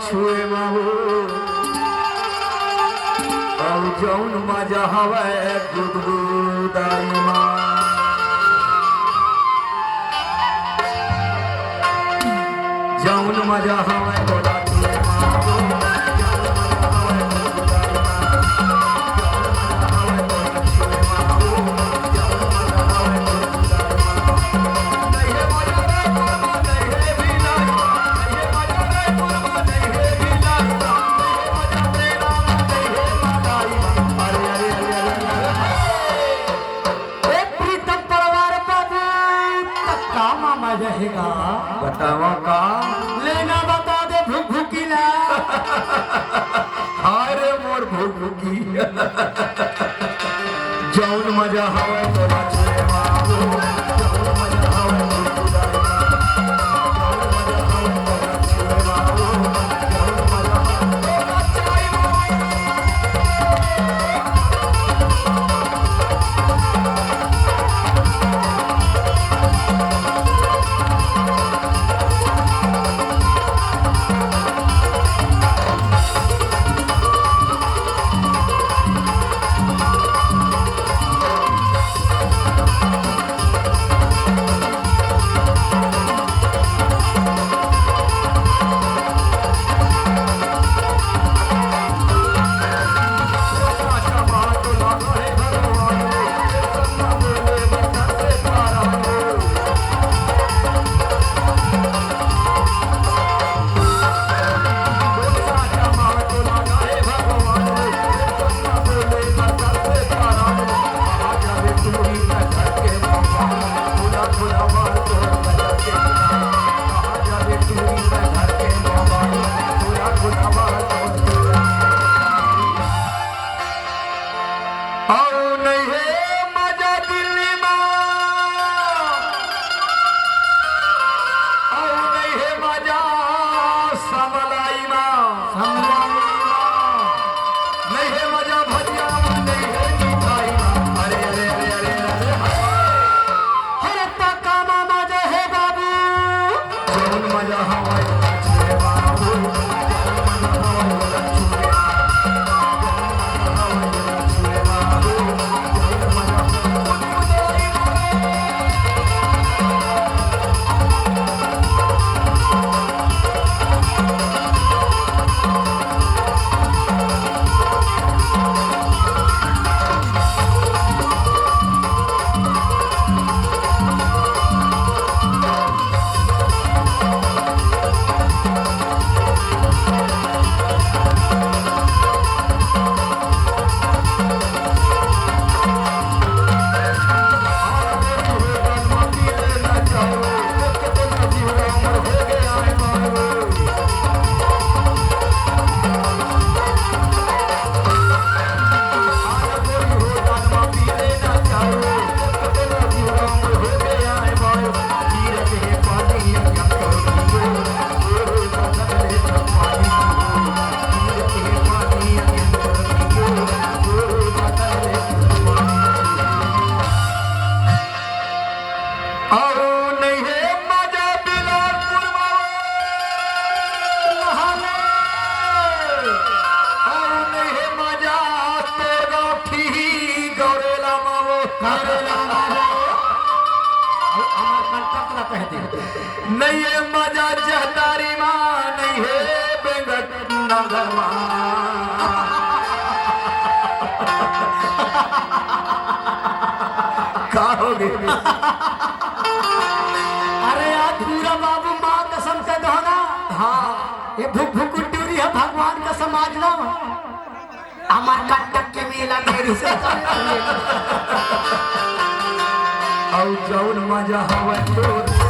छुए बाबू और जौन मजा हवे गुदगुदाई माँ जौन मजा हवे बोला छुए बतावा का लेना बता दे भूख भूकीला अरे मोर भूख भूकी जौन मजा हवे तोरा छुए बाबू जौन मजा हवे नहीं है मजा जहदारी माँ नहीं है बेंगट नगर माँ कहोगे अरे यार पूरा बाबू माँ कसम से दोहरा हाँ ये भूख भूख टूरी है भगवान का समाज ना हमार कटक के मेला मेरी से और जौन मजा हवा तो